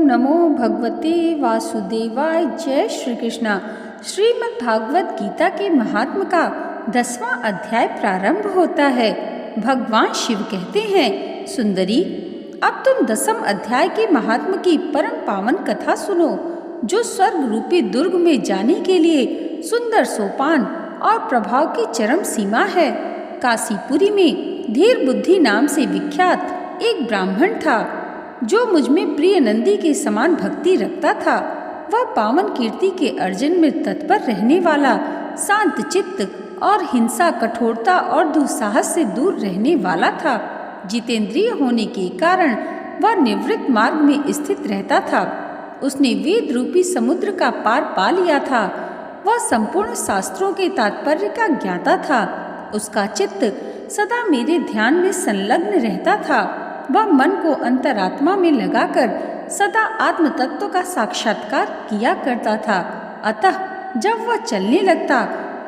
नमो भगवते वासुदेवाय। जय श्री कृष्णा। श्रीमद् भागवत गीता के महात्म का 10वां अध्याय प्रारंभ होता है। भगवान शिव कहते हैं, सुंदरी, अब तुम 10वें अध्याय के महात्म की परम पावन कथा सुनो, जो स्वर्ग रूपी दुर्ग में जाने के लिए सुंदर सोपान और प्रभाव की चरम सीमा है। काशीपुरी में धीर बुद्धि नाम से विख्यात एक ब्राह्मण था, जो मुझ में प्रिय नंदी के समान भक्ति रखता था। वह पावन कीर्ति के अर्जन में तत्पर रहने वाला, शांत चित्त और हिंसा, कठोरता और दुस्साहस से दूर रहने वाला था। जितेंद्रिय होने के कारण वह निवृत्त मार्ग में स्थित रहता था। उसने वेद रूपी समुद्र का पार पा लिया था। वह संपूर्ण शास्त्रों के तात्पर्य का ज्ञाता था। उसका चित्त सदा मेरे ध्यान में संलग्न रहता था। वह मन को अंतरात्मा में लगाकर सदा आत्म तत्व का साक्षात्कार किया करता था। अतः जब वह चलने लगता,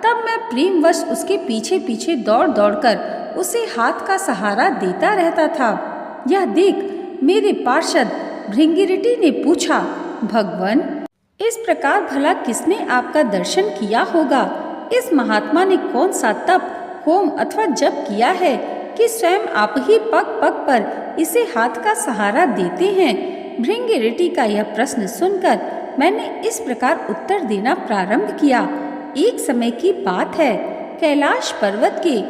तब मैं प्रेमवश उसके पीछे पीछे दौड़ दौड़कर उसे हाथ का सहारा देता रहता था। यह देख मेरे पार्षद भृंगिरिटी ने पूछा, भगवान, इस प्रकार भला किसने आपका दर्शन किया होगा? इस महात्मा ने कौन सा तप, होम अथवा जप किया है कि स्वयं आप ही पग पग पर इसे हाथ का सहारा देते हैं? भृंगिरिटी का यह प्रश्न सुनकर मैंने इस प्रकार उत्तर देना प्रारंभ किया। एक समय की बात है, कैलाश पर्वत के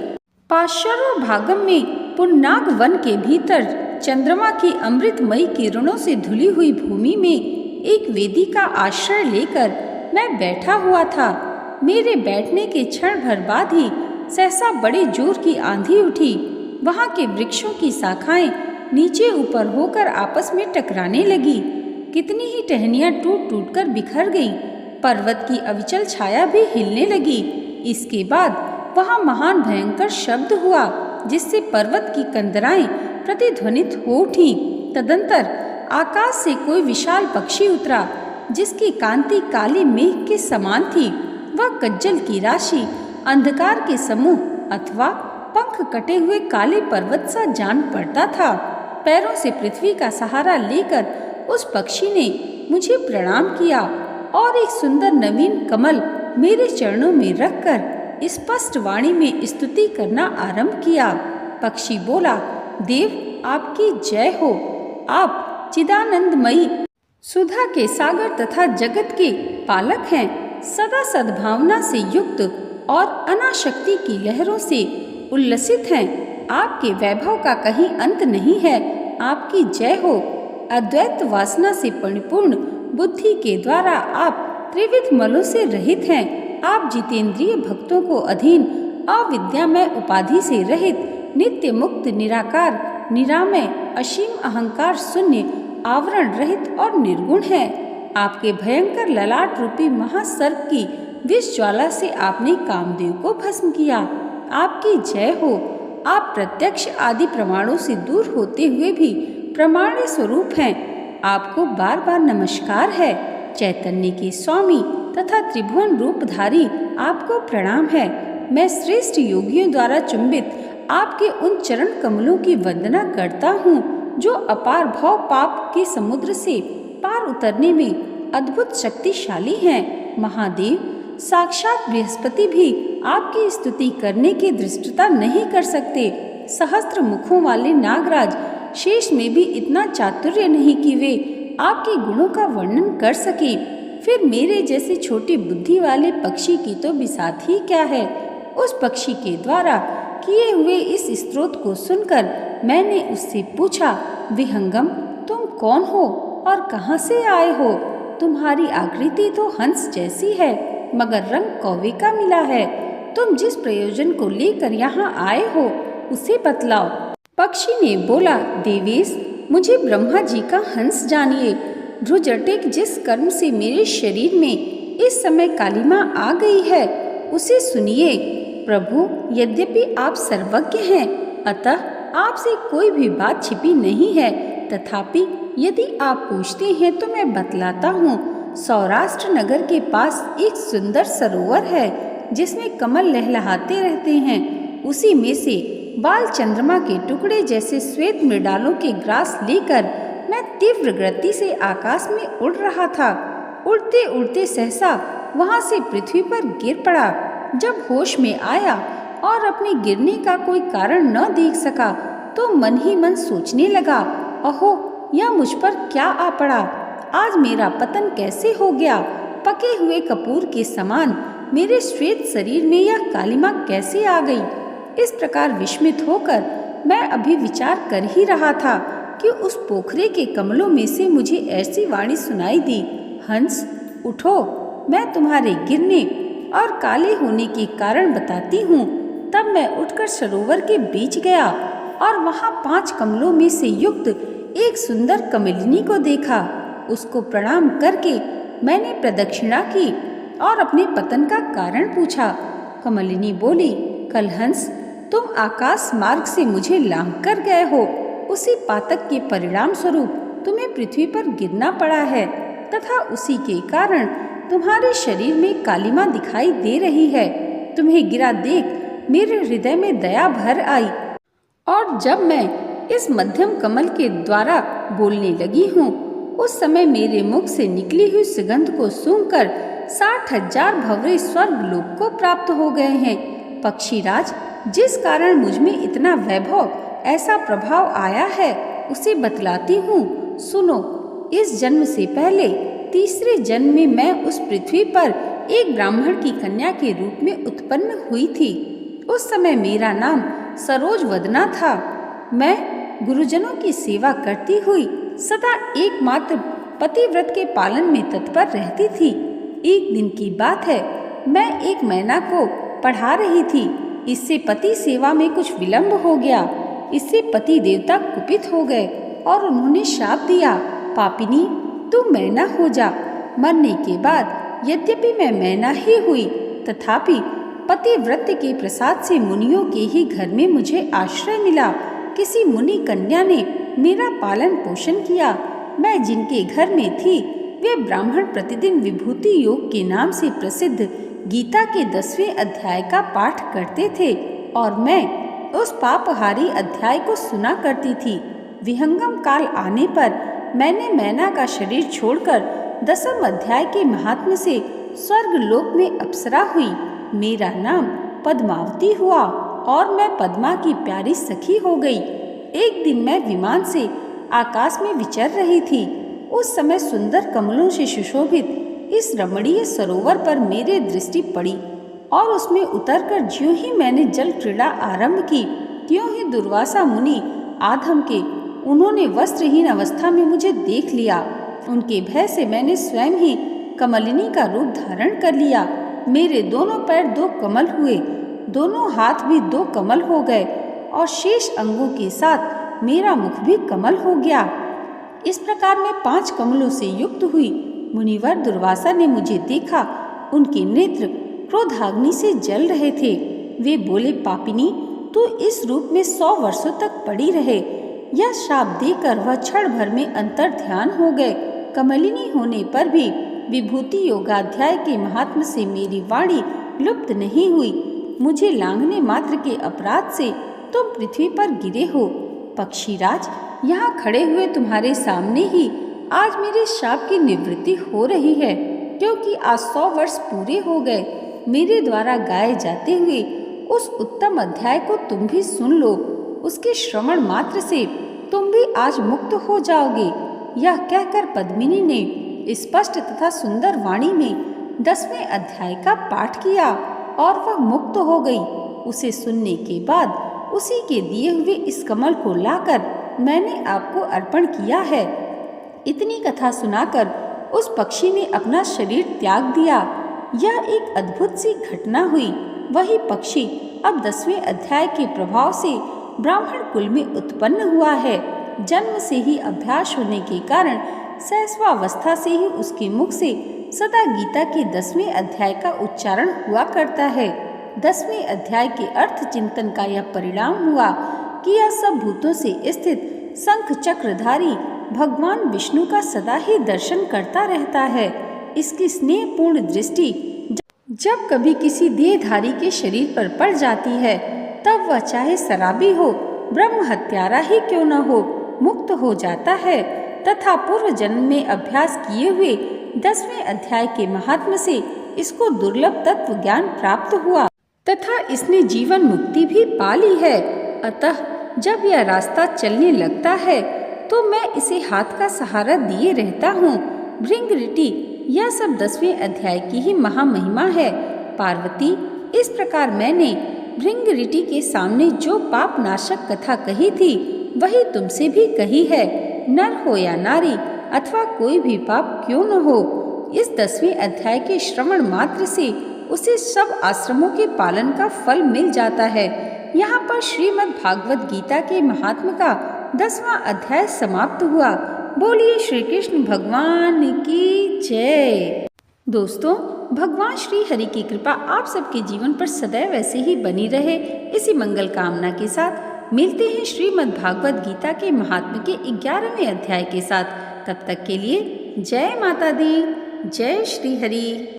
पार्श्व भागम में पुन्नाग वन के भीतर चंद्रमा की अमृतमयी किरणों से धुली हुई भूमि में एक वेदी का आश्रय लेकर मैं बैठा हुआ था। मेरे बैठने के क्षण भर बाद ही सहसा बड़े जोर की आंधी उठी। वहां के वृक्षों की शाखाएं नीचे ऊपर होकर आपस में टकराने लगी। कितनी ही टहनियां टूट टूट कर बिखर गईं। पर्वत की अविचल छाया भी हिलने लगी। इसके बाद वहां महान भयंकर शब्द हुआ, जिससे पर्वत की कंदराएं प्रतिध्वनित हो उठी। तदंतर आकाश से कोई विशाल पक्षी उतरा, जिसकी कांति काली मेघ के समान थी। वह कज्जल की राशि, अंधकार के समूह अथवा पंख कटे हुए काले पर्वत सा जान पड़ता था। पैरों से पृथ्वी का सहारा लेकर उस पक्षी ने मुझे प्रणाम किया और एक सुंदर नवीन कमल मेरे चरणों में रखकर स्पष्ट वाणी में स्तुति करना आरंभ किया। पक्षी बोला, देव, आपकी जय हो। आप चिदानंदमयी सुधा के सागर तथा जगत के पालक हैं। सदा सद्भावना से युक्त और अनाशक्ति की लहरों से उल्लसित हैं। आपके वैभव का कहीं अंत नहीं है। आपकी जय हो। अद्वैत वासना से परिपूर्ण बुद्धि के द्वारा आप त्रिविध मलों से रहित हैं। आप जितेंद्रिय भक्तों को अधीन, अविद्यामय उपाधि से रहित, नित्य मुक्त, निराकार, निरामय, असीम अहंकार शून्य, आवरण रहित और निर्गुण है। आपके भयंकर ललाट रूपी महासर्प की विष ज्वाला से आपने कामदेव को भस्म किया। आपकी जय हो। आप प्रत्यक्ष आदि प्रमाणों से दूर होते हुए भी प्रमाण्य स्वरूप हैं। आपको बार बार नमस्कार है। चैतन्य के स्वामी तथा त्रिभुवन रूपधारी आपको प्रणाम है। मैं श्रेष्ठ योगियों द्वारा चुंबित आपके उन चरण कमलों की वंदना करता हूँ, जो अपार भव पाप के समुद्र से पार उतरने में अद्भुत शक्तिशाली हैं। महादेव, साक्षात बृहस्पति भी आपकी स्तुति करने की धृष्टता नहीं कर सकते। सहस्त्र मुखों वाले नागराज शेष में भी इतना चातुर्य नहीं कि वे आपके गुणों का वर्णन कर सके। फिर मेरे जैसे छोटी बुद्धि वाले पक्षी की तो बिसात ही क्या है। उस पक्षी के द्वारा किए हुए इस स्तोत्र को सुनकर मैंने उससे पूछा, विहंगम, तुम कौन हो और कहाँ से आए हो? तुम्हारी आकृति तो हंस जैसी है, मगर रंग कौवे का मिला है। तुम जिस प्रयोजन को लेकर यहाँ आए हो, उसे बतलाओ। पक्षी ने बोला, देवेश, मुझे ब्रह्मा जी का हंस जानिए। ध्रुजटिक जिस कर्म से मेरे शरीर में इस समय कालिमा आ गई है, उसे सुनिए। प्रभु, यद्यपि आप सर्वज्ञ हैं, अतः आपसे कोई भी बात छिपी नहीं है। तथापि यदि आप पूछते हैं तो मैं बतलाता हूँ। सौराष्ट्र नगर के पास एक सुंदर सरोवर है, जिसमें कमल लहलहाते रहते हैं। उसी में से बाल चंद्रमा के टुकड़े जैसे श्वेत मृडालों के ग्रास लेकर मैं तीव्र गति से आकाश में उड़ रहा था। उड़ते उड़ते सहसा वहां से पृथ्वी पर गिर पड़ा। जब होश में आया और अपने गिरने का कोई कारण न देख सका तो मन ही मन सोचने लगा, अहो यह मुझ पर क्या आ पड़ा, आज मेरा पतन कैसे हो गया। पके हुए कपूर के समान मेरे श्वेत शरीर में यह कालिमा कैसे आ गई। इस प्रकार विस्मित होकर मैं अभी विचार कर ही रहा था कि उस पोखरे के कमलों में से मुझे ऐसी वाणी सुनाई दी, हंस उठो, मैं तुम्हारे गिरने और काले होने के कारण बताती हूँ। तब मैं उठकर सरोवर के बीच गया और वहाँ 5 कमलों में से युक्त एक सुंदर कमलिनी को देखा। उसको प्रणाम करके मैंने प्रदक्षिणा की और अपने पतन का कारण पूछा। कमलिनी बोली, कलहंस, तुम आकाश मार्ग से मुझे लांघ कर गए हो, उसी पातक के परिणाम स्वरूप तुम्हें पृथ्वी पर गिरना पड़ा है तथा उसी के कारण तुम्हारे शरीर में कालिमा दिखाई दे रही है। तुम्हें गिरा देख मेरे हृदय में दया भर आई और जब मैं इस मध्यम कमल के द्वारा बोलने लगी हूँ उस समय मेरे मुख से निकली हुई सुगंध को सूंघकर 60,000 भंवरे स्वर्ग लोक को प्राप्त हो गए हैं। पक्षीराज, जिस कारण मुझ में इतना वैभव, ऐसा प्रभाव आया है उसे बतलाती हूँ, सुनो। इस जन्म से पहले तीसरे जन्म में मैं उस पृथ्वी पर एक ब्राह्मण की कन्या के रूप में उत्पन्न हुई थी। उस समय मेरा नाम सरोज वदना था। मैं गुरुजनों की सेवा करती हुई सदा एकमात्र पतिव्रत के पालन में तत्पर रहती थी। एक दिन की बात है, मैं एक मैना को पढ़ा रही थी। इससे पति सेवा में कुछ विलंब हो गया। इससे पति देवता कुपित हो गए और उन्होंने शाप दिया, पापिनी तू मैना हो जा। मरने के बाद यद्यपि मैं मैना ही हुई तथापि पतिव्रत के प्रसाद से मुनियों के ही घर में मुझे आश्रय मिला। किसी मुनि कन्या ने मेरा पालन पोषण किया। मैं जिनके घर में थी वे ब्राह्मण प्रतिदिन विभूति योग के नाम से प्रसिद्ध गीता के 10वें अध्याय का पाठ करते थे और मैं उस पापहारी अध्याय को सुना करती थी। विहंगम काल आने पर मैंने मैना का शरीर छोड़कर 10वें अध्याय के महात्म्य से स्वर्ग लोक में अप्सरा हुई। मेरा नाम पद्मावती हुआ और मैं पद्मा की प्यारी सखी हो गई। एक दिन मैं विमान से आकाश में विचर रही थी। उस समय सुंदर कमलों से सुशोभित इस रमणीय सरोवर पर मेरे दृष्टि पड़ी और उसमें उतरकर ज्यों ही मैंने जल क्रीड़ा आरंभ की त्यों ही दुर्वासा मुनि आधम के उन्होंने वस्त्रहीन अवस्था में मुझे देख लिया। उनके भय से मैंने स्वयं ही कमलिनी का रूप धारण कर लिया। मेरे दोनों पैर 2 कमल हुए, दोनों हाथ भी 2 कमल हो गए और शेष अंगों के साथ मेरा मुख भी कमल हो गया। इस प्रकार मैं 5 कमलों से युक्त हुई। मुनिवर दुर्वासा ने मुझे देखा। उनके नेत्र क्रोधाग्नि से जल रहे थे। वे बोले, पापिनी तू इस रूप में 100 वर्षों तक पड़ी रहे। यह शाप देकर वह क्षण भर में अंतर ध्यान हो गए। कमलिनी होने पर भी विभूति योगाध्याय के महात्म्य से मेरी वाणी लुप्त नहीं हुई। मुझे लांघने मात्र के अपराध से तुम पृथ्वी पर गिरे हो। पक्षीराज, यहाँ खड़े हुए तुम्हारे सामने ही आज मेरे शाप की निवृत्ति हो रही है, क्योंकि आज 100 वर्ष पूरे हो गए। मेरे द्वारा गाए जाते हुए उस उत्तम अध्याय को तुम भी सुन लो। उसके श्रवण मात्र से तुम भी आज मुक्त हो जाओगे। यह कहकर पद्मिनी ने स्पष्ट तथा सुंदर वाणी में 10वें अध्याय का पाठ किया और वह मुक्त हो गई। उसे सुनने के बाद उसी के दिए हुए इस कमल को लाकर मैंने आपको अर्पण किया है। इतनी कथा सुनाकर उस पक्षी ने अपना शरीर त्याग दिया। यह एक अद्भुत सी घटना हुई। वही पक्षी अब 10वें अध्याय के प्रभाव से ब्राह्मण कुल में उत्पन्न हुआ है। जन्म से ही अभ्यास होने के कारण शैशवावस्था से ही उसके मुख से सदा गीता के 10वें अध्याय का उच्चारण हुआ करता है। 10वें अध्याय के अर्थ चिंतन का यह परिणाम हुआ कि यह सब भूतों से स्थित शंख चक्रधारी भगवान विष्णु का सदा ही दर्शन करता रहता है। इसकी स्नेहपूर्ण दृष्टि जब कभी किसी देहधारी के शरीर पर पड़ जाती है, तब वह चाहे शराबी हो, ब्रह्म हत्यारा ही क्यों न हो, मुक्त हो जाता है। तथा पूर्व जन्म में अभ्यास किए हुए 10वें अध्याय के महात्म से इसको दुर्लभ तत्व ज्ञान प्राप्त हुआ तथा इसने जीवन मुक्ति भी पा ली है। अतः जब यह रास्ता चलने लगता है तो मैं इसे हाथ का सहारा दिए रहता हूँ। भृंगऋटि, यह सब 10वें अध्याय की ही महामहिमा है। पार्वती, इस प्रकार मैंने भृंगऋटि के सामने जो पाप नाशक कथा कही थी वही तुमसे भी कही है। नर हो या नारी अथवा कोई भी पाप क्यों न हो, इस 10वें अध्याय के श्रवण मात्र से उसे सब आश्रमों के पालन का फल मिल जाता है। यहाँ पर श्रीमद् भागवत गीता के महात्म का 10वां अध्याय समाप्त हुआ। बोलिए श्री कृष्ण भगवान की जय। दोस्तों, भगवान श्री हरि की कृपा आप सबके जीवन पर सदैव ऐसे ही बनी रहे, इसी मंगल कामना के साथ मिलते हैं श्रीमद् भागवत गीता के महात्म के 11वें अध्याय के साथ। तब तक के लिए जय माता दी, जय श्री हरि।